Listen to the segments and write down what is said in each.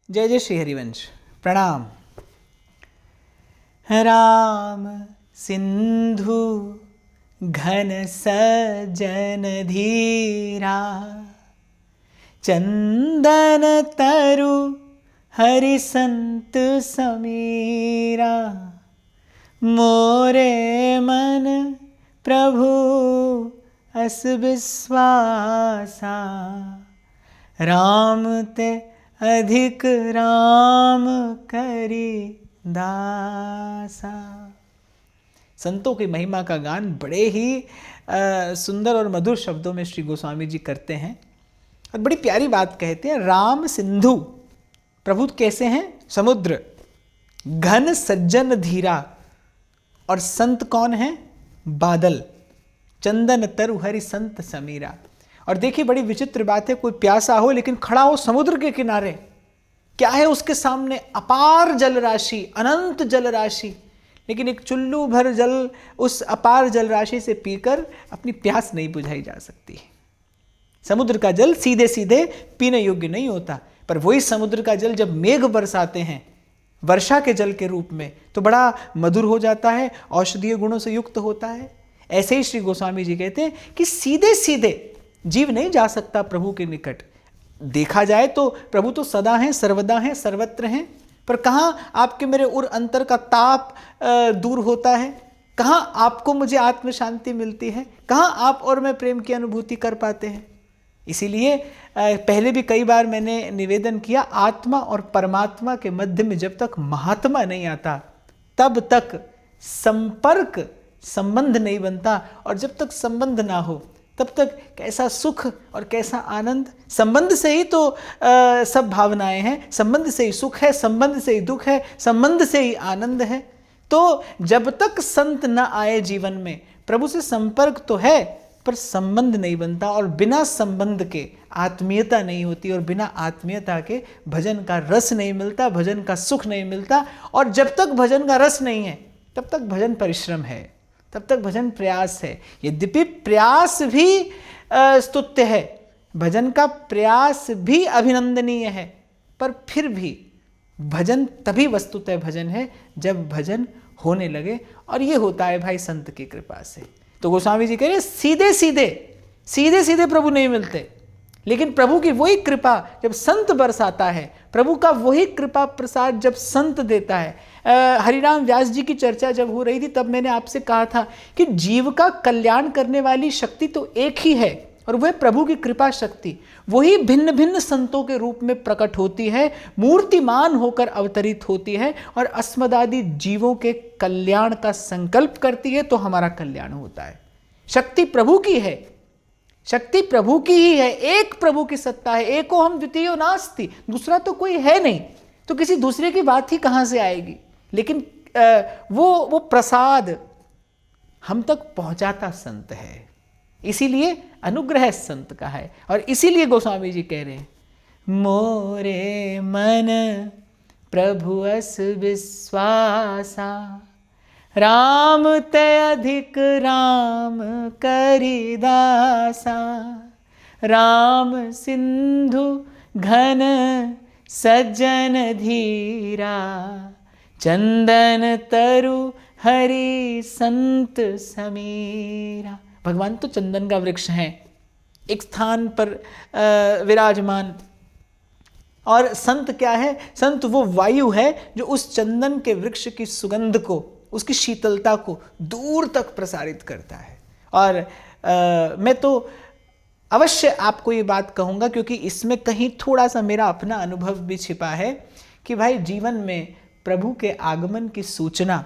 जय जय श्री हरिवंश। प्रणाम। राम सिंधु घन सजन धीरा, चंदन तरु हरि संत समीरा। मोरे मन प्रभु अस विश्वासा, राम ते अधिक राम करी दासा। संतों की महिमा का गान बड़े ही सुंदर और मधुर शब्दों में श्री गोस्वामी जी करते हैं और बड़ी प्यारी बात कहते हैं। राम सिंधु, प्रभु कैसे हैं? समुद्र। घन सज्जन धीरा, और संत कौन है? बादल। चंदन तरु हरि संत समीरा। और देखिए बड़ी विचित्र बात है, कोई प्यासा हो लेकिन खड़ा हो समुद्र के किनारे, क्या है उसके सामने? अपार जल राशि, अनंत जल राशि, लेकिन एक चुल्लू भर जल उस अपार जल राशि से पीकर अपनी प्यास नहीं बुझाई जा सकती। समुद्र का जल सीधे सीधे पीने योग्य नहीं होता, पर वही समुद्र का जल जब मेघ बरसाते हैं वर्षा के जल के रूप में तो बड़ा मधुर हो जाता है, औषधीय गुणों से युक्त होता है। ऐसे ही श्री गोस्वामी जी कहते हैं कि सीधे सीधे जीव नहीं जा सकता प्रभु के निकट। देखा जाए तो प्रभु तो सदा हैं, सर्वदा हैं, सर्वत्र हैं, पर कहाँ आपके मेरे उर अंतर का ताप दूर होता है? कहाँ आपको मुझे आत्म शांति मिलती है? कहाँ आप और मैं प्रेम की अनुभूति कर पाते हैं? इसीलिए पहले भी कई बार मैंने निवेदन किया, आत्मा और परमात्मा के मध्य में जब तक महात्मा नहीं आता तब तक संपर्क, संबंध नहीं बनता। और जब तक संबंध ना हो तब तक कैसा सुख और कैसा आनंद। संबंध से ही तो सब भावनाएं हैं, संबंध से ही सुख है, संबंध से ही दुख है, संबंध से ही आनंद है। तो जब तक संत न आए जीवन में, प्रभु से संपर्क तो है पर संबंध नहीं बनता, और बिना संबंध के आत्मीयता नहीं होती, और बिना आत्मीयता के भजन का रस नहीं मिलता, भजन का सुख नहीं मिलता। और जब तक भजन का रस नहीं है तब तक भजन परिश्रम है, तब तक भजन प्रयास है। यद्यपि प्रयास भी स्तुत्य है, भजन का प्रयास भी अभिनंदनीय है, पर फिर भी भजन तभी वस्तुतः भजन है जब भजन होने लगे, और ये होता है भाई संत की कृपा से। तो गोस्वामी जी कह रहे सीधे सीधे प्रभु नहीं मिलते, लेकिन प्रभु की वही कृपा जब संत बरसाता है, प्रभु का वही कृपा प्रसाद जब संत देता है। हरिराम व्यास जी की चर्चा जब हो रही थी तब मैंने आपसे कहा था कि जीव का कल्याण करने वाली शक्ति तो एक ही है, और वह प्रभु की कृपा शक्ति। वही भिन्न भिन्न संतों के रूप में प्रकट होती है, मूर्तिमान होकर अवतरित होती है, और अस्मदादि जीवों के कल्याण का संकल्प करती है, तो हमारा कल्याण होता है। शक्ति प्रभु की है, शक्ति प्रभु की ही है, एक प्रभु की सत्ता है। एको हम द्वितीयो नास्ति, दूसरा तो कोई है नहीं, तो किसी दूसरे की बात ही कहाँ से आएगी? लेकिन वो प्रसाद हम तक पहुंचाता संत है, इसीलिए अनुग्रह संत का है। और इसीलिए गोस्वामी जी कह रहे हैं, मोरे मन प्रभु अस विश्वासा, राम ते अधिक राम करी दासा। राम सिंधु घन सज्जन धीरा, चंदन तरु हरि संत समीरा। भगवान तो चंदन का वृक्ष है, एक स्थान पर विराजमान। और संत क्या है? संत वो वायु है जो उस चंदन के वृक्ष की सुगंध को, उसकी शीतलता को दूर तक प्रसारित करता है। और मैं तो अवश्य आपको ये बात कहूँगा, क्योंकि इसमें कहीं थोड़ा सा मेरा अपना अनुभव भी छिपा है कि भाई जीवन में प्रभु के आगमन की सूचना,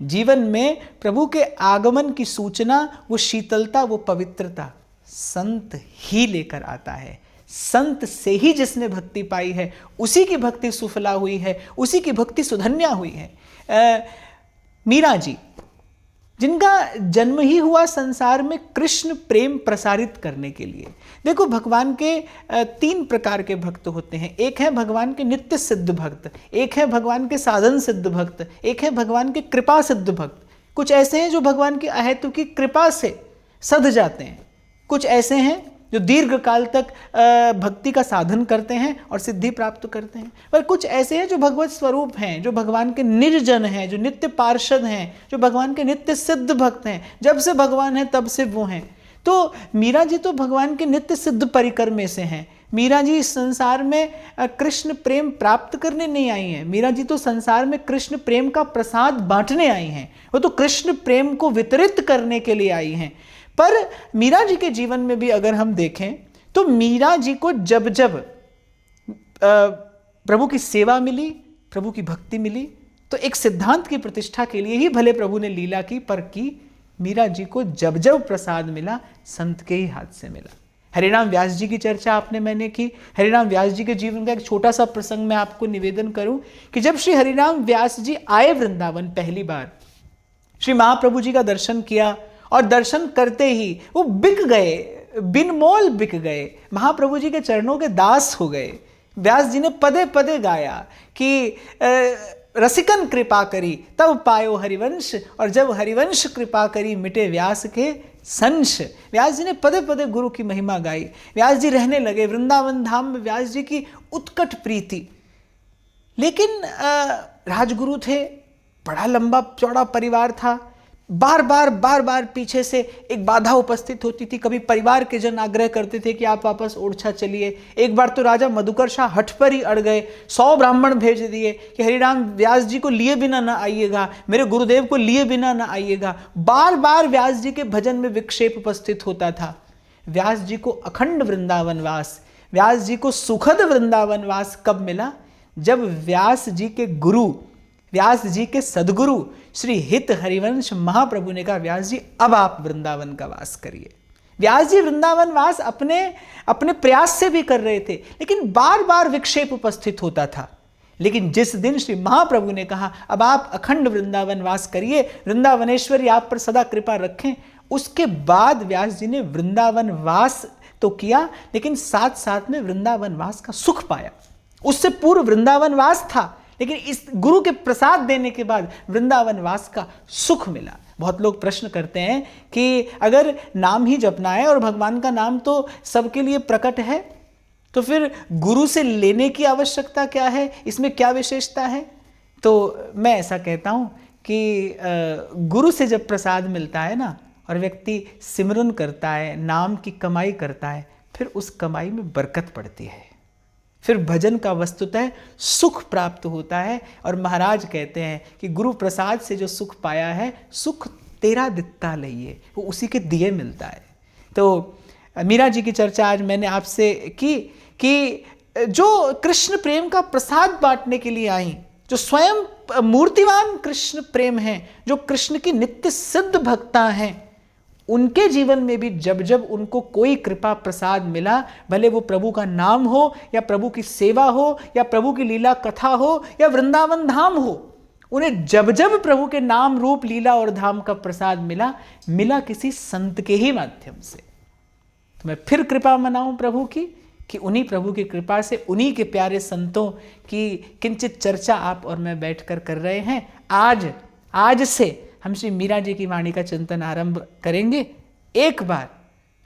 जीवन में प्रभु के आगमन की सूचना, वो शीतलता, वो पवित्रता संत ही लेकर आता है। संत से ही जिसने भक्ति पाई है उसी की भक्ति सुफला हुई है, उसी की भक्ति सुधन्या हुई है। मीरा जी, जिनका जन्म ही हुआ संसार में कृष्ण प्रेम प्रसारित करने के लिए। देखो, भगवान के 3 प्रकार के भक्त होते हैं। एक है भगवान के नित्य सिद्ध भक्त, एक है भगवान के साधन सिद्ध भक्त, एक है भगवान के कृपा सिद्ध भक्त। कुछ ऐसे हैं जो भगवान की अहेतु की कृपा से सध जाते हैं, कुछ ऐसे हैं जो दीर्घ काल तक भक्ति का साधन करते हैं और सिद्धि प्राप्त करते हैं। पर कुछ ऐसे हैं जो भगवत स्वरूप हैं, जो भगवान के निर्जन हैं, जो नित्य पार्षद हैं, जो भगवान के नित्य सिद्ध भक्त हैं। जब से भगवान है तब से वो हैं। तो मीरा जी तो भगवान के नित्य सिद्ध परिकर में से हैं। मीरा जी इस संसार में कृष्ण प्रेम प्राप्त करने नहीं आई हैं। मीरा जी तो संसार में कृष्ण प्रेम का प्रसाद बांटने आई हैं। वो तो कृष्ण प्रेम को वितरित करने के लिए आई हैं। पर मीरा जी के जीवन में भी अगर हम देखें तो मीरा जी को जब जब प्रभु की सेवा मिली, प्रभु की भक्ति मिली, तो एक सिद्धांत की प्रतिष्ठा के लिए ही भले प्रभु ने लीला की, पर की मीरा जी को जब जब प्रसाद मिला संत के ही हाथ से मिला। हरिनाम व्यास जी की चर्चा मैंने की। हरिनाम व्यास जी के जीवन का एक छोटा सा प्रसंग मैं आपको निवेदन करूं कि जब श्री हरिनाम व्यास जी आए वृंदावन पहली बार, श्री महाप्रभु जी का दर्शन किया और दर्शन करते ही वो बिक गए, बिन मोल बिक गए, महाप्रभु जी के चरणों के दास हो गए। व्यास जी ने पदे पदे गाया कि रसिकन कृपा करी तब पायो हरिवंश, और जब हरिवंश कृपा करी मिटे व्यास के संश। व्यास जी ने पदे पदे गुरु की महिमा गाई। व्यास जी रहने लगे वृंदावन धाम में, व्यास जी की उत्कट प्रीति। लेकिन राजगुरु थे, बड़ा लंबा चौड़ा परिवार था, बार बार पीछे से एक बाधा उपस्थित होती थी। कभी परिवार के जन आग्रह करते थे कि आप वापस ओरछा चलिए। एक बार तो राजा मधुकर शाह हठ पर ही अड़ गए, 100 ब्राह्मण भेज दिए कि हरिराम व्यास जी को लिए बिना ना आइएगा, मेरे गुरुदेव को लिए बिना ना आइएगा। बार बार व्यास जी के भजन में विक्षेप उपस्थित होता था। व्यास जी को अखंड वृंदावनवास, व्यास जी को सुखद वृंदावनवास कब मिला? जब व्यास जी के गुरु, व्यास जी के सदगुरु श्री हित हरिवंश महाप्रभु ने कहा, व्यास जी अब आप वृंदावन का वास करिए। व्यास जी वृंदावन वास अपने प्रयास से भी कर रहे थे, लेकिन बार बार विक्षेप उपस्थित होता था। लेकिन जिस दिन श्री महाप्रभु ने कहा अब आप अखंड वृंदावन वास करिए, वृंदावनेश्वरी आप पर सदा कृपा रखें, उसके बाद व्यास जी ने वृंदावन वास तो किया, लेकिन साथ साथ में वृंदावन वास का सुख पाया। उससे पूर्व वृंदावन वास था, लेकिन इस गुरु के प्रसाद देने के बाद वृंदावन वास का सुख मिला। बहुत लोग प्रश्न करते हैं कि अगर नाम ही जपना है और भगवान का नाम तो सबके लिए प्रकट है, तो फिर गुरु से लेने की आवश्यकता क्या है, इसमें क्या विशेषता है? तो मैं ऐसा कहता हूँ कि गुरु से जब प्रसाद मिलता है ना, और व्यक्ति सिमरन करता है, नाम की कमाई करता है, फिर उस कमाई में बरकत पड़ती है, फिर भजन का वस्तुतः सुख प्राप्त होता है। और महाराज कहते हैं कि गुरु प्रसाद से जो सुख पाया है, सुख तेरा दित्ता लइए, वो उसी के दिए मिलता है। तो मीरा जी की चर्चा आज मैंने आपसे की कि जो कृष्ण प्रेम का प्रसाद बांटने के लिए आई, जो स्वयं मूर्तिवान कृष्ण प्रेम हैं, जो कृष्ण की नित्य सिद्ध भक्ता हैं, उनके जीवन में भी जब जब उनको कोई कृपा प्रसाद मिला, भले वो प्रभु का नाम हो या प्रभु की सेवा हो या प्रभु की लीला कथा हो या वृंदावन धाम हो, उन्हें जब जब प्रभु के नाम रूप लीला और धाम का प्रसाद मिला किसी संत के ही माध्यम से। तो मैं फिर कृपा मनाऊं प्रभु की कि उन्हीं प्रभु की कृपा से, उन्हीं के प्यारे संतों की किंचित चर्चा आप और मैं बैठकर कर रहे हैं। आज से हम श्री मीरा जी की वाणी का चिंतन आरंभ करेंगे। एक बार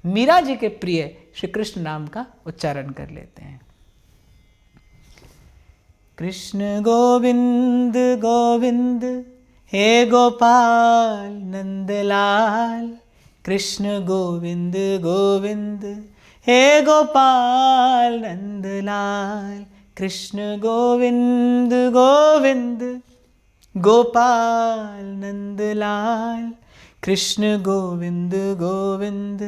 मीरा जी के प्रिय श्री कृष्ण नाम का उच्चारण कर लेते हैं। कृष्ण गोविंद गोविंद हे गोपाल नंदलाल, कृष्ण गोविंद गोविंद हे गोपाल नंदलाल, कृष्ण गोविंद गोविंद गोपाल नंदलाल, कृष्ण गोविंद गोविंद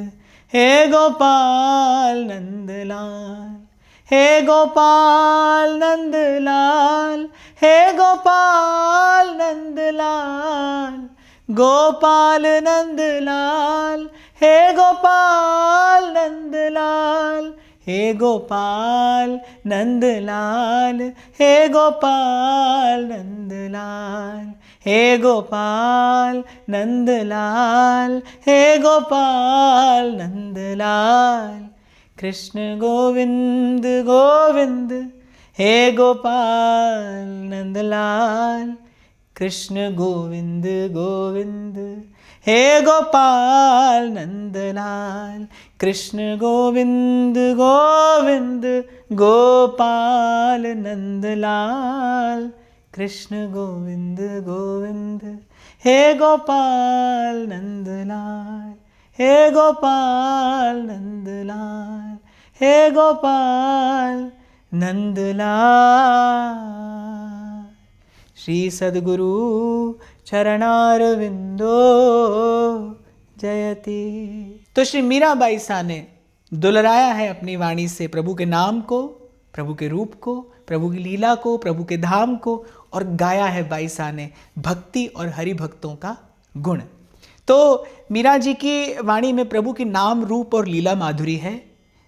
हे गोपाल नंदलाल, हे गोपाल नंदलाल, हे गोपाल नंदलाल, गोपाल नंदलाल, हे गोपाल नंदलाल, हे गोपाल नंदलाल, हे गोपाल नंदलाल, हे गोपाल नंदलाल, हे गोपाल नंदलाल, कृष्ण गोविंद गोविंद हे गोपाल नंदलाल, कृष्ण गोविंद गोविंद हे गोपाल नंदलाल, कृष्ण गोविंद गोविंद गोपाल नंदलाल, कृष्ण गोविंद गोविंद, हे गोपाल नंदलाल, हे गोपाल नंदलाल, हे गोपाल नंदलाल। श्री सद्गुरु चरणारविंदो जयति। तो श्री मीराबाई सा ने दुलराया है अपनी वाणी से प्रभु के नाम को, प्रभु के रूप को, प्रभु की लीला को, प्रभु के धाम को, और गाया है बाई सा ने भक्ति और हरि भक्तों का गुण। तो मीरा जी की वाणी में प्रभु की नाम, रूप और लीला माधुरी है।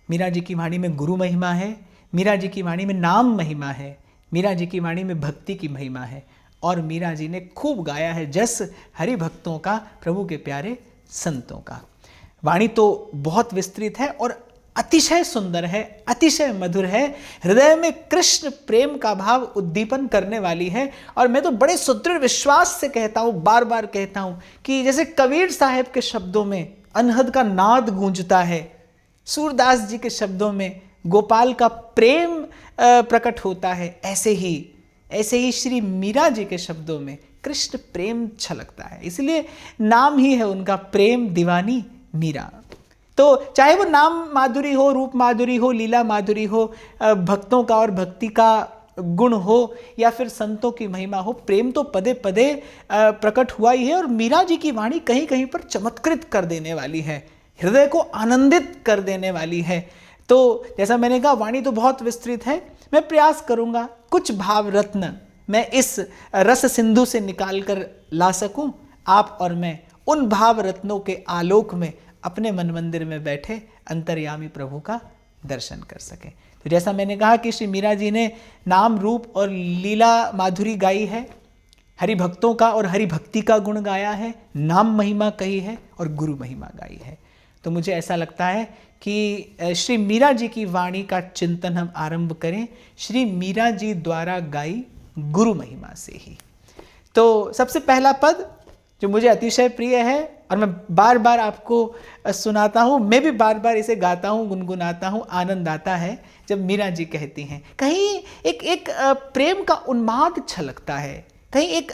मीरा जी की वाणी में गुरु महिमा है, मीरा जी की वाणी में नाम महिमा है, मीरा जी की वाणी में भक्ति की महिमा है। और मीरा जी ने खूब गाया है जस हरि भक्तों का, प्रभु के प्यारे संतों का। वाणी तो बहुत विस्तृत है और अतिशय सुंदर है, अतिशय मधुर है, हृदय में कृष्ण प्रेम का भाव उद्दीपन करने वाली है। और मैं तो बड़े सुदृढ़ विश्वास से कहता हूँ, बार बार कहता हूँ कि जैसे कबीर साहब के शब्दों में अनहद का नाद गूंजता है, सूरदास जी के शब्दों में गोपाल का प्रेम प्रकट होता है, ऐसे ही श्री मीरा जी के शब्दों में कृष्ण प्रेम छलकता है। इसलिए नाम ही है उनका प्रेम दीवानी मीरा। तो चाहे वो नाम माधुरी हो, रूप माधुरी हो, लीला माधुरी हो, भक्तों का और भक्ति का गुण हो, या फिर संतों की महिमा हो, प्रेम तो पदे पदे प्रकट हुआ ही है। और मीरा जी की वाणी कहीं कहीं पर चमत्कृत कर देने वाली है, हृदय को आनंदित कर देने वाली है। तो जैसा मैंने कहा, वाणी तो बहुत विस्तृत है। मैं प्रयास करूंगा कुछ भाव रत्न मैं इस रस सिंधु से निकाल कर ला सकूं, आप और मैं उन भाव रत्नों के आलोक में अपने मन मंदिर में बैठे अंतर्यामी प्रभु का दर्शन कर सकें। तो जैसा मैंने कहा कि श्री मीरा जी ने नाम, रूप और लीला माधुरी गाई है, हरि भक्तों का और हरि भक्ति का गुण गाया है, नाम महिमा कही है और गुरु महिमा गाई है। तो मुझे ऐसा लगता है कि श्री मीरा जी की वाणी का चिंतन हम आरंभ करें श्री मीरा जी द्वारा गाई गुरु महिमा से ही। तो सबसे पहला पद जो मुझे अतिशय प्रिय है और मैं बार बार आपको सुनाता हूँ, मैं भी बार बार इसे गाता हूँ, गुनगुनाता हूँ, आनंद आता है जब मीरा जी कहती हैं। कहीं एक प्रेम का उन्माद छलकता है, कहीं एक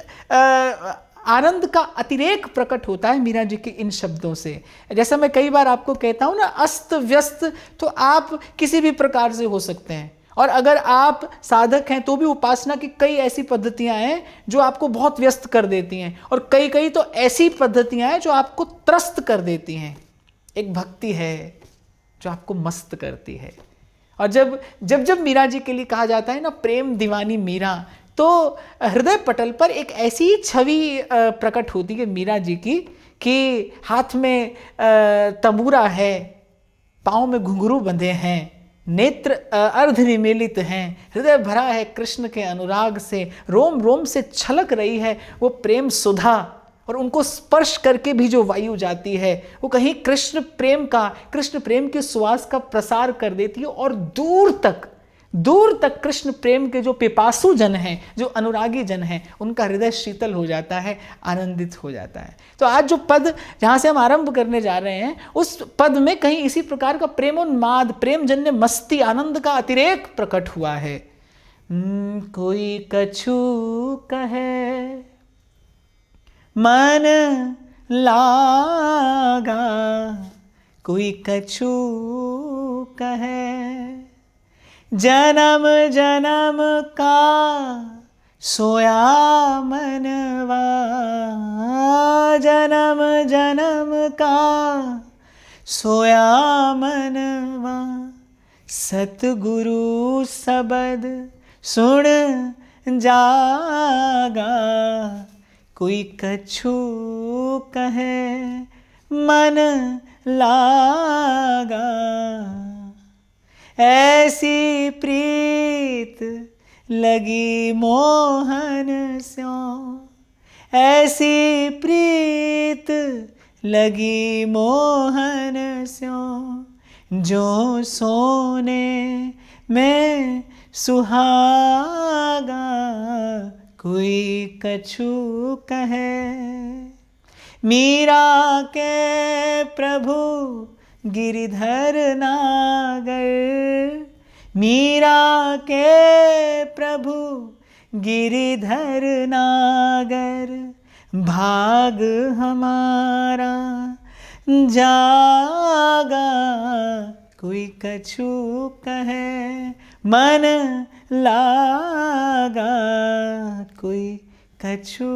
आनंद का अतिरेक प्रकट होता है मीरा जी के इन शब्दों से। जैसा मैं कई बार आपको कहता हूँ ना, अस्त व्यस्त तो आप किसी भी प्रकार से हो सकते हैं, और अगर आप साधक हैं तो भी उपासना की कई ऐसी पद्धतियां हैं जो आपको बहुत व्यस्त कर देती हैं, और कई तो ऐसी पद्धतियां हैं जो आपको त्रस्त कर देती हैं। एक भक्ति है जो आपको मस्त करती है। और जब मीरा जी के लिए कहा जाता है ना प्रेम दीवानी मीरा, तो हृदय पटल पर एक ऐसी छवि प्रकट होती है मीरा जी की कि हाथ में तंबूरा है, पाँव में घुंघरू बंधे हैं, नेत्र अर्धनिमीलित हैं, हृदय भरा है कृष्ण के अनुराग से, रोम रोम से छलक रही है वो प्रेम सुधा, और उनको स्पर्श करके भी जो वायु जाती है वो कहीं कृष्ण प्रेम के सुवास का प्रसार कर देती है, और दूर तक कृष्ण प्रेम के जो पिपासु जन हैं, जो अनुरागी जन हैं, उनका हृदय शीतल हो जाता है, आनंदित हो जाता है। तो आज जो पद जहाँ से हम आरंभ करने जा रहे हैं, उस पद में कहीं इसी प्रकार का प्रेमोन्माद, प्रेमजन्य मस्ती, आनंद का अतिरेक प्रकट हुआ है। कोई कछु कहे मन लागा, कोई कछु कहे जन्म जन्म का सोया मनवा, जन्म जन्म का सोया मनवा, सतगुरु शब्द सुन जागा, कोई कछु कहे मन लागा, ऐसी प्रीत लगी मोहन स्यों, ऐसी प्रीत लगी मोहन स्यों, जो सोने में सुहागा, कोई कछु कहे। मीरा के प्रभु गिरिधर नागर, मीरा के प्रभु गिरिधर नागर, भाग हमारा जागा, कोई कछु कहे मन लागा, कोई कछु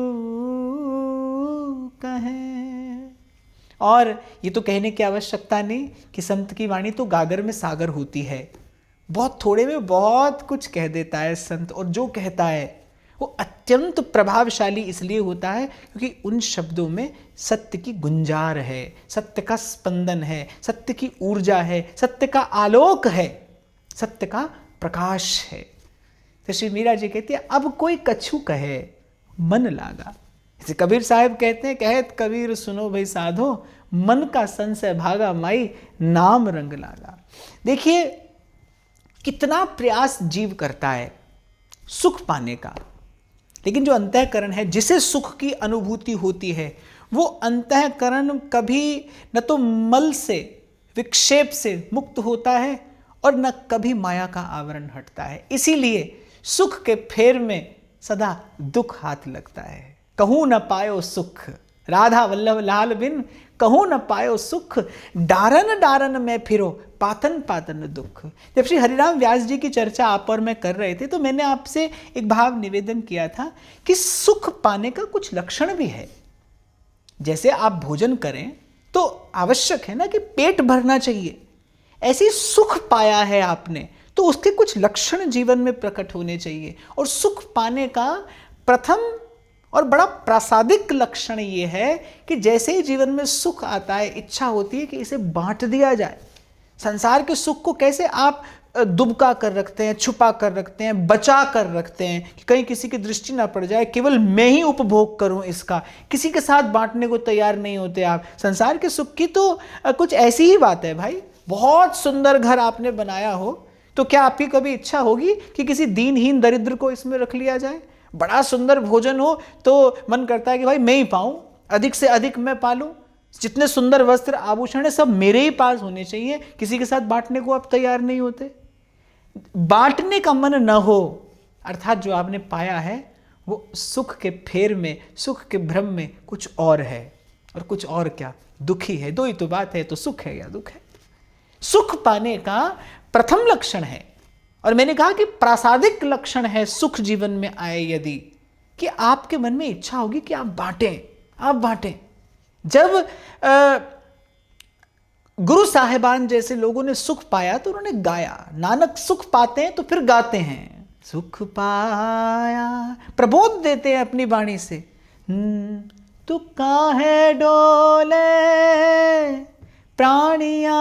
कहे। और ये तो कहने की आवश्यकता नहीं कि संत की वाणी तो गागर में सागर होती है, बहुत थोड़े में बहुत कुछ कह देता है संत, और जो कहता है वो अत्यंत प्रभावशाली इसलिए होता है क्योंकि उन शब्दों में सत्य की गुंजार है, सत्य का स्पंदन है, सत्य की ऊर्जा है, सत्य का आलोक है, सत्य का प्रकाश है। तो श्री मीरा जी कहती है अब कोई कछु कहे मन लागा। जैसे कबीर साहब कहते हैं, कहत कबीर सुनो भाई साधो, मन का संशय भागा माई नाम रंग लागा। देखिए कितना प्रयास जीव करता है सुख पाने का, लेकिन जो अंतःकरण है जिसे सुख की अनुभूति होती है वो अंतःकरण कभी न तो मल से विक्षेप से मुक्त होता है और न कभी माया का आवरण हटता है। इसीलिए सुख के फेर में सदा दुख हाथ लगता है। कहूँ न पायो सुख, राधा वल्लभ लाल बिन कहूँ न पायो सुख, डारन डारन में फिरो पातन पातन दुख। जब श्री हरिराम व्यास जी की चर्चा आप और मैं कर रहे थे तो मैंने आपसे एक भाव निवेदन किया था कि सुख पाने का कुछ लक्षण भी है। जैसे आप भोजन करें तो आवश्यक है ना कि पेट भरना चाहिए, ऐसे सुख पाया है आपने तो उसके कुछ लक्षण जीवन में प्रकट होने चाहिए। और सुख पाने का प्रथम और बड़ा प्रासादिक लक्षण ये है कि जैसे ही जीवन में सुख आता है इच्छा होती है कि इसे बांट दिया जाए। संसार के सुख को कैसे आप दुबका कर रखते हैं, छुपा कर रखते हैं, बचा कर रखते हैं कि कहीं किसी की दृष्टि ना पड़ जाए, केवल मैं ही उपभोग करूं इसका, किसी के साथ बांटने को तैयार नहीं होते आप। संसार के सुख की तो कुछ ऐसी ही बात है भाई। बहुत सुंदर घर आपने बनाया हो तो क्या आपकी कभी इच्छा होगी कि किसी दीनहीन दरिद्र को इसमें रख लिया जाए? बड़ा सुंदर भोजन हो तो मन करता है कि भाई मैं ही पाऊं, अधिक से अधिक मैं पालूं, जितने सुंदर वस्त्र आभूषण है सब मेरे ही पास होने चाहिए, किसी के साथ बांटने को आप तैयार नहीं होते। बांटने का मन न हो अर्थात जो आपने पाया है वो सुख के फेर में, सुख के भ्रम में कुछ और है, और कुछ और क्या, दुखी है। दो ही तो बात है, तो सुख है या दुख है। सुख पाने का प्रथम लक्षण है, और मैंने कहा कि प्रासादिक लक्षण है सुख जीवन में आए यदि, कि आपके मन में इच्छा होगी कि आप बांटें, आप बांटें। जब गुरु साहिबान जैसे लोगों ने सुख पाया तो उन्होंने गाया, नानक सुख पाते हैं तो फिर गाते हैं, सुख पाया, प्रबोध देते हैं अपनी वाणी से। तू काहे डोले प्राणिया,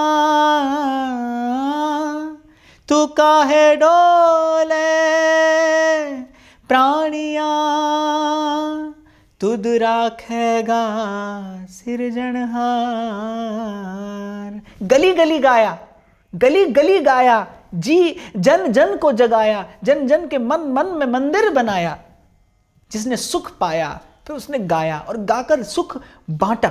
तू काहे डोले प्राणिया, तुद राखेगा सिरजनहार। गली गली गाया, गली गली गाया, जी जन जन को जगाया, जन जन के मन मन में मंदिर बनाया। जिसने सुख पाया फिर उसने गाया और गाकर सुख बांटा।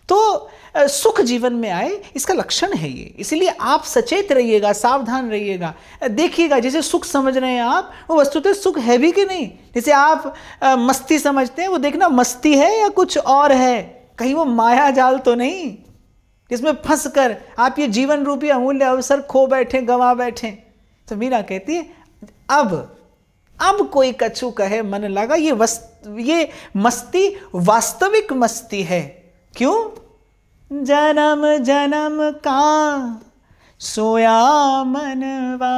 तो सुख जीवन में आए इसका लक्षण है ये। इसलिए आप सचेत रहिएगा, सावधान रहिएगा, देखिएगा जैसे सुख समझ रहे हैं आप वो वस्तुतः सुख है भी कि नहीं। जैसे आप मस्ती समझते हैं, वो देखना मस्ती है या कुछ और है, कहीं वो माया जाल तो नहीं जिसमें फंस कर आप ये जीवन रूपी अमूल्य अवसर खो बैठे, गंवा बैठे। तो मीरा कहती है अब कोई कछु कहे मन लगा। ये मस्ती वास्तविक मस्ती है। क्यों? जन्म जन्म का सोया मनवा,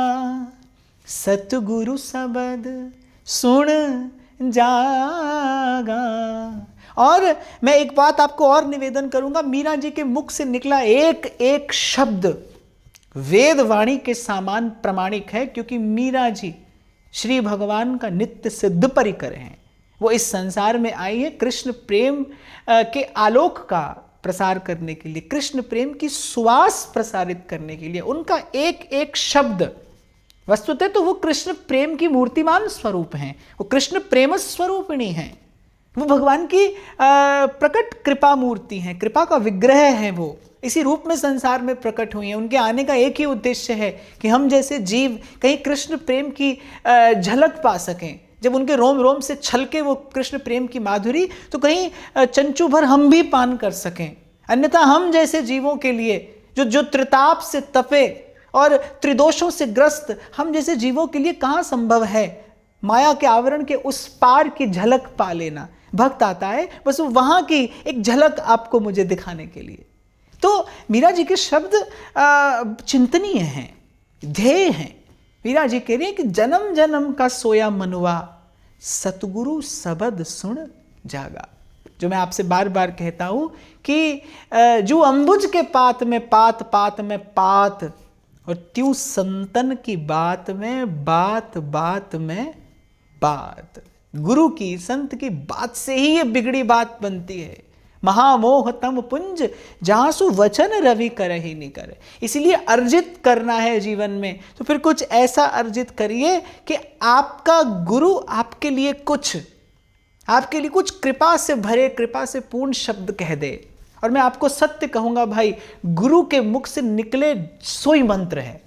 सतगुरु शब्द सुन जागा। और मैं एक बात आपको और निवेदन करूंगा, मीरा जी के मुख से निकला एक एक शब्द वेद वाणी के समान प्रमाणिक है, क्योंकि मीरा जी श्री भगवान का नित्य सिद्ध परिकर हैं। वो इस संसार में आई है कृष्ण प्रेम के आलोक का प्रसार करने के लिए, कृष्ण प्रेम की सुवास प्रसारित करने के लिए। उनका एक एक शब्द वस्तुतः तो वो कृष्ण प्रेम की मूर्तिमान स्वरूप हैं, वो कृष्ण प्रेम स्वरूपिणी हैं। वो भगवान की प्रकट कृपा मूर्ति हैं, कृपा का विग्रह है। वो इसी रूप में संसार में प्रकट हुई हैं। उनके आने का एक ही उद्देश्य है कि हम जैसे जीव कहीं कृष्ण प्रेम की झलक पा सकें। जब उनके रोम रोम से छलके वो कृष्ण प्रेम की माधुरी, तो कहीं चंचू भर हम भी पान कर सकें। अन्यथा हम जैसे जीवों के लिए जो त्रिताप से तपे और त्रिदोषों से ग्रस्त हम जैसे जीवों के लिए कहाँ संभव है माया के आवरण के उस पार की झलक पा लेना। भक्त आता है बस वहां की एक झलक आपको मुझे दिखाने के लिए। तो मीरा जी के शब्द चिंतनीय हैं, ध्येय हैं। मीरा जी कह रही है कि जन्म जन्म का सोया मनुआ, सतगुरु सबद सुन जागा। जो मैं आपसे बार बार कहता हूं कि जो अंबुज के पात में पात, पात में पात, और त्यों संतन की बात में बात, बात में बात। गुरु की, संत की बात से ही ये बिगड़ी बात बनती है। महामोह तम पुंज जासु वचन रवि करहि निकर। इसलिए अर्जित करना है जीवन में तो फिर कुछ ऐसा अर्जित करिए कि आपका गुरु आपके लिए कुछ कृपा से भरे, कृपा से पूर्ण शब्द कह दे। और मैं आपको सत्य कहूंगा भाई, गुरु के मुख से निकले सोई मंत्र है।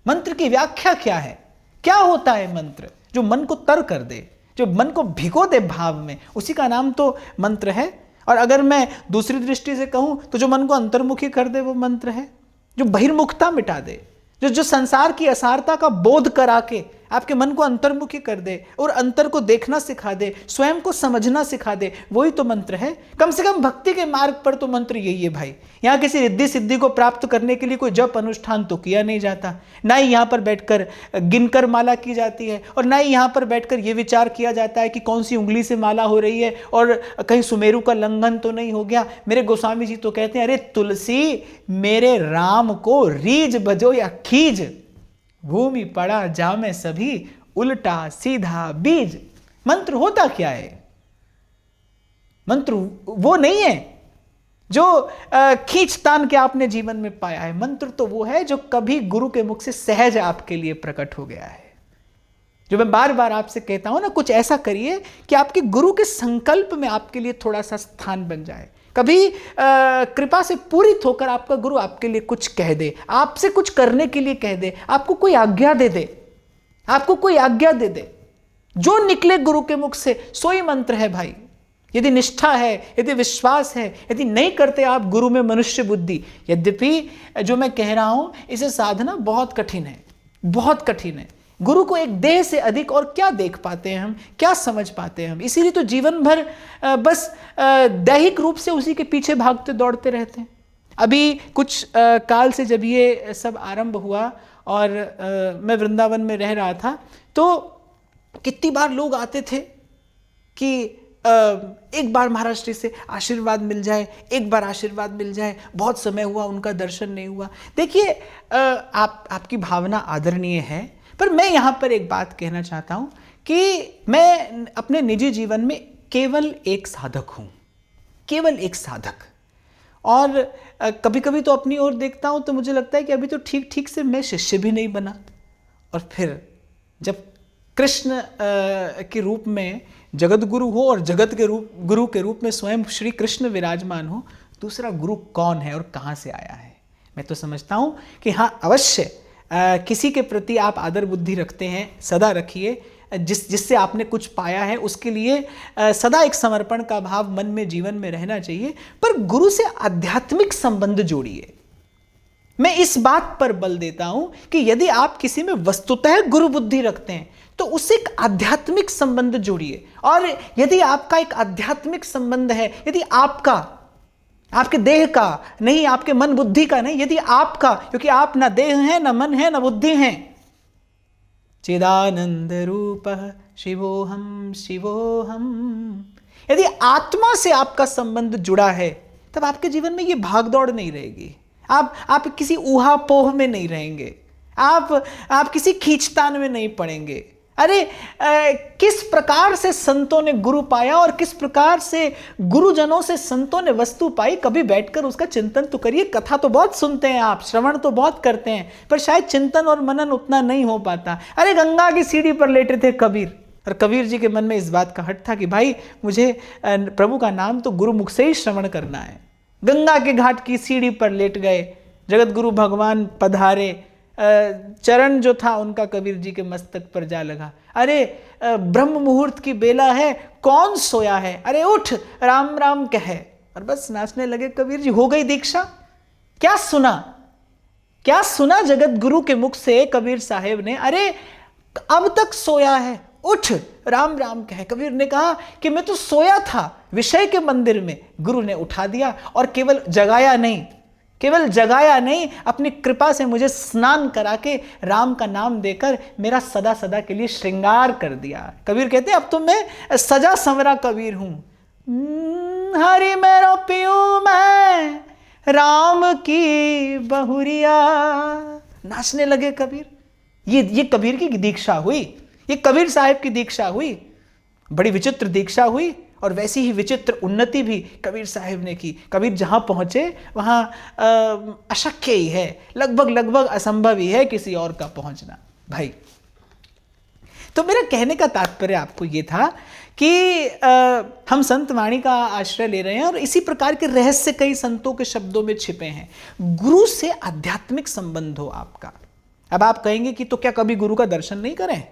मंत्र की व्याख्या क्या है? क्या होता है मंत्र? जो मन को तर कर दे, जो मन को भिगो दे भाव में, उसी का नाम तो मंत्र है। और अगर मैं दूसरी दृष्टि से कहूं तो जो मन को अंतर्मुखी कर दे वो मंत्र है। जो बहिर्मुखता मिटा दे, जो संसार की असारता का बोध करा के आपके मन को अंतर्मुखी कर दे और अंतर को देखना सिखा दे, स्वयं को समझना सिखा दे, वही तो मंत्र है। कम से कम भक्ति के मार्ग पर तो मंत्र यही है भाई। यहाँ किसी रिद्धि सिद्धि को प्राप्त करने के लिए कोई जप अनुष्ठान तो किया नहीं जाता, ना ही यहाँ पर बैठकर गिनकर माला की जाती है, और ना ही यहाँ पर बैठकर यह विचार किया जाता है कि कौन सी उंगली से माला हो रही है और कहीं सुमेरु का लंघन तो नहीं हो गया। मेरे गोस्वामी जी तो कहते हैं, अरे तुलसी मेरे राम को रीज बजो या खीज, भूमि पड़ा जामे सभी उल्टा सीधा बीज। मंत्र होता क्या है? मंत्र वो नहीं है जो खींचतान के आपने जीवन में पाया है। मंत्र तो वो है जो कभी गुरु के मुख से सहज आपके लिए प्रकट हो गया है। जो मैं बार बार आपसे कहता हूं ना, कुछ ऐसा करिए कि आपके गुरु के संकल्प में आपके लिए थोड़ा सा स्थान बन जाए। कभी कृपा से पूरित होकर आपका गुरु आपके लिए कुछ कह दे, आपसे कुछ करने के लिए कह दे, आपको कोई आज्ञा दे दे, आपको कोई आज्ञा दे दे। जो निकले गुरु के मुख से सोई मंत्र है भाई। यदि निष्ठा है, यदि विश्वास है, यदि नहीं करते आप गुरु में मनुष्य बुद्धि, यद्यपि जो मैं कह रहा हूं इसे साधना बहुत कठिन है, बहुत कठिन है। गुरु को एक देह से अधिक और क्या देख पाते हैं हम, क्या समझ पाते हैं हम। इसीलिए तो जीवन भर बस दैहिक रूप से उसी के पीछे भागते दौड़ते रहते हैं। अभी कुछ काल से जब ये सब आरंभ हुआ और मैं वृंदावन में रह रहा था, तो कितनी बार लोग आते थे कि एक बार महाराज जी से आशीर्वाद मिल जाए, एक बार आशीर्वाद मिल जाए, बहुत समय हुआ उनका दर्शन नहीं हुआ। देखिए आपकी भावना आदरणीय है, पर मैं यहाँ पर एक बात कहना चाहता हूँ कि मैं अपने निजी जीवन में केवल एक साधक हूँ, केवल एक साधक। और कभी कभी तो अपनी ओर देखता हूँ तो मुझे लगता है कि अभी तो ठीक ठीक से मैं शिष्य भी नहीं बना। और फिर जब कृष्ण के रूप में जगत गुरु हो और जगत के गुरु के रूप में स्वयं श्री कृष्ण विराजमान हो, दूसरा गुरु कौन है और कहाँ से आया है? मैं तो समझता हूँ कि हाँ, अवश्य किसी के प्रति आप आदर बुद्धि रखते हैं, सदा रखिए। जिससे आपने कुछ पाया है उसके लिए सदा एक समर्पण का भाव मन में, जीवन में रहना चाहिए। पर गुरु से आध्यात्मिक संबंध जोड़िए। मैं इस बात पर बल देता हूं कि यदि आप किसी में वस्तुतः गुरु बुद्धि रखते हैं तो उससे एक आध्यात्मिक संबंध जोड़िए। और यदि आपका एक आध्यात्मिक संबंध है, यदि आपके देह का नहीं, आपके मन बुद्धि का नहीं, यदि आपका, क्योंकि आप ना देह हैं, ना मन है, ना बुद्धि हैं। चिदानंद रूपः शिवोहम शिवोहम। यदि आत्मा से आपका संबंध जुड़ा है तब आपके जीवन में ये भागदौड़ नहीं रहेगी। आप किसी ऊहापोह में नहीं रहेंगे, आप किसी खींचतान में नहीं पड़ेंगे। अरे किस प्रकार से संतों ने गुरु पाया और किस प्रकार से गुरुजनों से संतों ने वस्तु पाई, कभी बैठकर उसका चिंतन तो करिए। कथा तो बहुत सुनते हैं आप, श्रवण तो बहुत करते हैं, पर शायद चिंतन और मनन उतना नहीं हो पाता। अरे गंगा की सीढ़ी पर लेटे थे कबीर, और कबीर जी के मन में इस बात का हट था कि भाई मुझे प्रभु का नाम तो गुरुमुख से ही श्रवण करना है। गंगा के घाट की सीढ़ी पर लेट गए, जगत गुरु भगवान पधारे, चरण जो था उनका कबीर जी के मस्तक पर जा लगा। अरे ब्रह्म मुहूर्त की बेला है, कौन सोया है, अरे उठ राम राम कहे, और बस नाचने लगे कबीर जी। हो गई दीक्षा। क्या सुना, क्या सुना जगत गुरु के मुख से कबीर साहेब ने, अरे अब तक सोया है, उठ राम राम कहे। कबीर ने कहा कि मैं तो सोया था विषय के मंदिर में, गुरु ने उठा दिया और केवल जगाया नहीं, केवल जगाया नहीं, अपनी कृपा से मुझे स्नान करा के राम का नाम देकर मेरा सदा सदा के लिए श्रृंगार कर दिया। कबीर कहते हैं अब तो मैं सजा संवरा कबीर हूं। हरि मेरो पियो मैं राम की बहुरिया। नाचने लगे कबीर। ये कबीर की दीक्षा हुई, ये कबीर साहब की दीक्षा हुई। बड़ी विचित्र दीक्षा हुई और वैसी ही विचित्र उन्नति भी कबीर साहब ने की। कबीर जहां पहुंचे वहां अशक्य ही है, लगभग असंभव ही है किसी और का पहुंचना भाई। तो मेरा कहने का तात्पर्य आपको ये था कि हम संत वाणी का आश्रय ले रहे हैं और इसी प्रकार के रहस्य कई संतों के शब्दों में छिपे हैं। गुरु से आध्यात्मिक संबंध हो आपका। अब आप कहेंगे कि तो क्या कभी गुरु का दर्शन नहीं करें?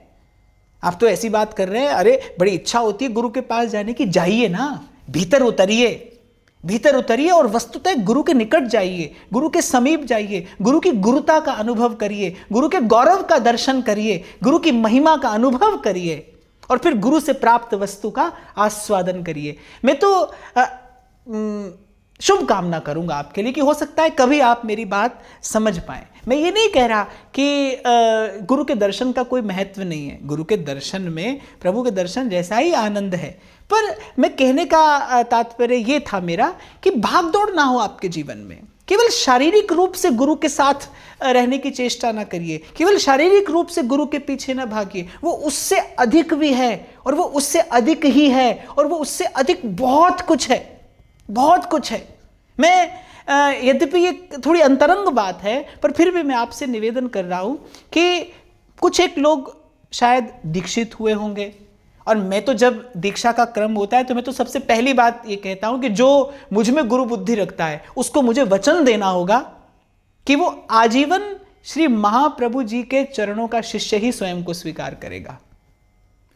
आप तो ऐसी बात कर रहे हैं, अरे बड़ी इच्छा होती है गुरु के पास जाने की। जाइए ना, भीतर उतरिए, भीतर उतरिए और वस्तुतः गुरु के निकट जाइए, गुरु के समीप जाइए, गुरु की गुरुता का अनुभव करिए, गुरु के गौरव का दर्शन करिए, गुरु की महिमा का अनुभव करिए और फिर गुरु से प्राप्त वस्तु का आस्वादन करिए। मैं तो शुभ कामना करूंगा आपके लिए कि हो सकता है कभी आप मेरी बात समझ पाएं। मैं ये नहीं कह रहा कि गुरु के दर्शन का कोई महत्व नहीं है। गुरु के दर्शन में, प्रभु के दर्शन जैसा ही आनंद है। पर मैं कहने का तात्पर्य ये था मेरा कि भाग दौड़ ना हो आपके जीवन में। केवल शारीरिक रूप से गुरु के साथ रहने की चेष्टा ना करिए, केवल शारीरिक रूप से गुरु के पीछे ना भागिए। वो उससे अधिक भी है और वो उससे अधिक ही है और वो उससे अधिक बहुत कुछ है, बहुत कुछ है। मैं यद्यपि ये थोड़ी अंतरंग बात है पर फिर भी मैं आपसे निवेदन कर रहा हूं कि कुछ एक लोग शायद दीक्षित हुए होंगे और मैं तो जब दीक्षा का क्रम होता है तो मैं तो सबसे पहली बात ये कहता हूं कि जो मुझ में गुरु बुद्धि रखता है उसको मुझे वचन देना होगा कि वो आजीवन श्री महाप्रभु जी के चरणों का शिष्य ही स्वयं को स्वीकार करेगा।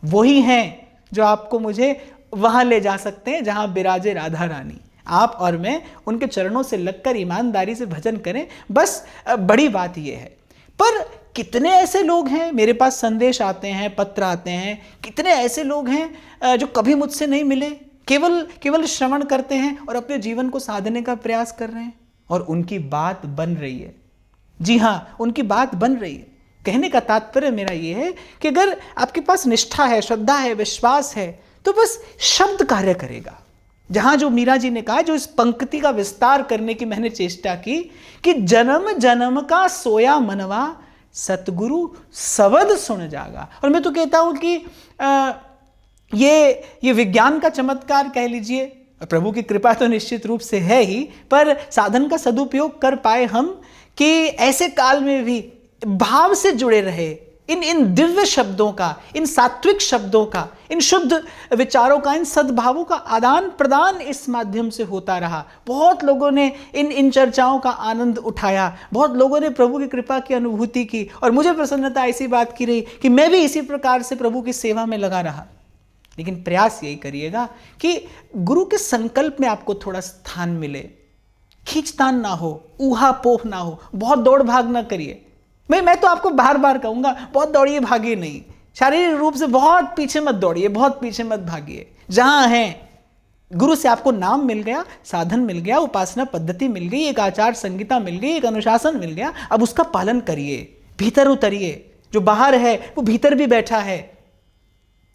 वही हैं जो आपको मुझे वहां ले जा सकते हैं जहां विराजे राधा रानी। आप और मैं उनके चरणों से लगकर ईमानदारी से भजन करें, बस बड़ी बात यह है। पर कितने ऐसे लोग हैं, मेरे पास संदेश आते हैं, पत्र आते हैं, कितने ऐसे लोग हैं जो कभी मुझसे नहीं मिले, केवल श्रवण करते हैं और अपने जीवन को साधने का प्रयास कर रहे हैं और उनकी बात बन रही है। जी हाँ, उनकी बात बन रही है। कहने का तात्पर्य मेरा यह है कि अगर आपके पास निष्ठा है, श्रद्धा है, विश्वास है तो बस शब्द कार्य करेगा। जहां जो मीरा जी ने कहा, जो इस पंक्ति का विस्तार करने की मैंने चेष्टा की कि जन्म जन्म का सोया मनवा सतगुरु सबद सुन जागा। और मैं तो कहता हूं कि ये विज्ञान का चमत्कार कह लीजिए, प्रभु की कृपा तो निश्चित रूप से है ही, पर साधन का सदुपयोग कर पाए हम कि ऐसे काल में भी भाव से जुड़े रहे, इन दिव्य शब्दों का, इन सात्विक शब्दों का, इन शुद्ध विचारों का, इन सद्भावों का आदान प्रदान इस माध्यम से होता रहा। बहुत लोगों ने इन चर्चाओं का आनंद उठाया, बहुत लोगों ने प्रभु की कृपा की अनुभूति की और मुझे प्रसन्नता ऐसी बात की रही कि मैं भी इसी प्रकार से प्रभु की सेवा में लगा रहा। लेकिन प्रयास यही करिएगा कि गुरु के संकल्प में आपको थोड़ा स्थान मिले, खींचतान ना हो, ऊहापोह ना हो, बहुत दौड़ भाग ना करिए। मैं तो आपको बार बार कहूंगा, बहुत दौड़िए भागिए नहीं, शारीरिक रूप से बहुत पीछे मत दौड़िए, बहुत पीछे मत भागिए। जहां हैं गुरु से आपको नाम मिल गया, साधन मिल गया, उपासना पद्धति मिल गई, एक आचार संहिता मिल गई, एक अनुशासन मिल गया, अब उसका पालन करिए, भीतर उतरिए। जो बाहर है वो भीतर भी बैठा है।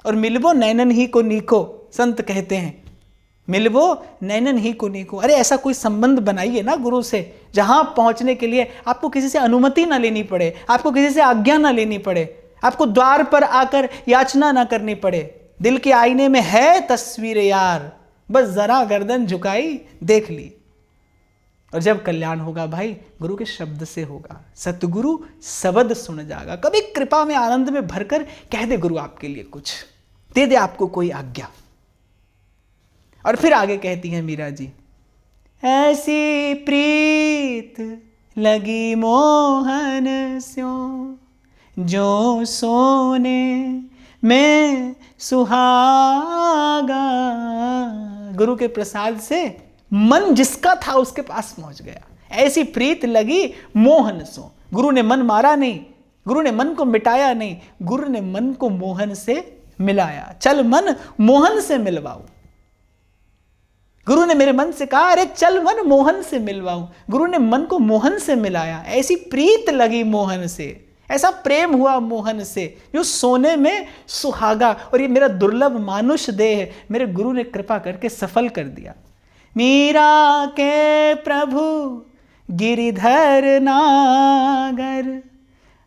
और मिलबो नैनन ही को नीको, संत कहते हैं, मिलबो नैनन ही को नीको। अरे ऐसा कोई संबंध बनाइए ना गुरु से, जहां पहुंचने के लिए आपको किसी से अनुमति ना लेनी पड़े, आपको किसी से आज्ञा ना लेनी पड़े, आपको द्वार पर आकर याचना ना करनी पड़े। दिल के आईने में है तस्वीर यार, बस जरा गर्दन झुकाई देख ली। और जब कल्याण होगा भाई, गुरु के शब्द से होगा। सतगुरु सबद सुन जागा। कभी कृपा में, आनंद में भरकर कह दे गुरु आपके लिए कुछ, दे दे आपको कोई आज्ञा। और फिर आगे कहती हैं मीरा जी, ऐसी प्रीत लगी मोहन स्यों, जो सोने में सुहागा। गुरु के प्रसाद से मन जिसका था उसके पास पहुंच गया। ऐसी प्रीत लगी मोहन सो। गुरु ने मन मारा नहीं, गुरु ने मन को मिटाया नहीं, गुरु ने मन को मोहन से मिलाया। चल मन मोहन से मिलवाऊं। गुरु ने मेरे मन से कहा, अरे चल मन मोहन से मिलवाऊं। गुरु ने मन को मोहन से मिलाया। ऐसी प्रीत लगी मोहन से, ऐसा प्रेम हुआ मोहन से, जो सोने में सुहागा। और ये मेरा दुर्लभ मानुष देह मेरे गुरु ने कृपा करके सफल कर दिया। मीरा के प्रभु गिरिधर नागर,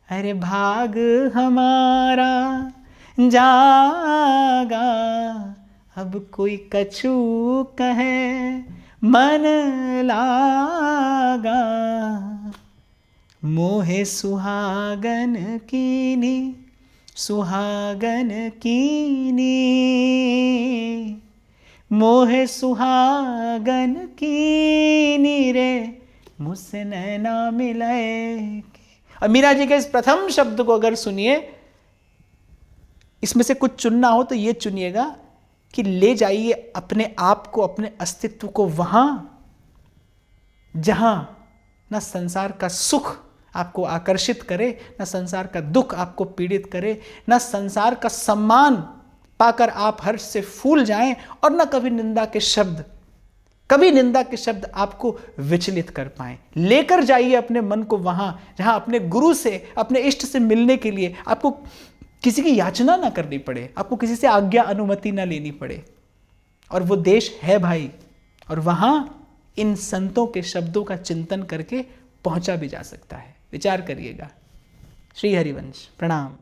अरे भाग हमारा जागा। अब कोई कछु कहे मन लागा, मोहे सुहागन कीनी, सुहागन कीनी, मोहे सुहागन कीनी रे, मुझसे नैना मिले। और मीरा जी के इस प्रथम शब्द को अगर सुनिए, इसमें से कुछ चुनना हो तो ये चुनिएगा कि ले जाइए अपने आप को, अपने अस्तित्व को वहां जहां ना संसार का सुख आपको आकर्षित करे, ना संसार का दुख आपको पीड़ित करे, ना संसार का सम्मान पाकर आप हर्ष से फूल जाएं, और ना कभी निंदा के शब्द आपको विचलित कर पाएं। लेकर जाइए अपने मन को वहां जहां अपने गुरु से, अपने इष्ट से मिलने के लिए आपको किसी की याचना ना करनी पड़े, आपको किसी से आज्ञा अनुमति ना लेनी पड़े। और वो देश है भाई, और वहां इन संतों के शब्दों का चिंतन करके पहुंचा भी जा सकता है। विचार करिएगा। श्री हरिवंश। प्रणाम।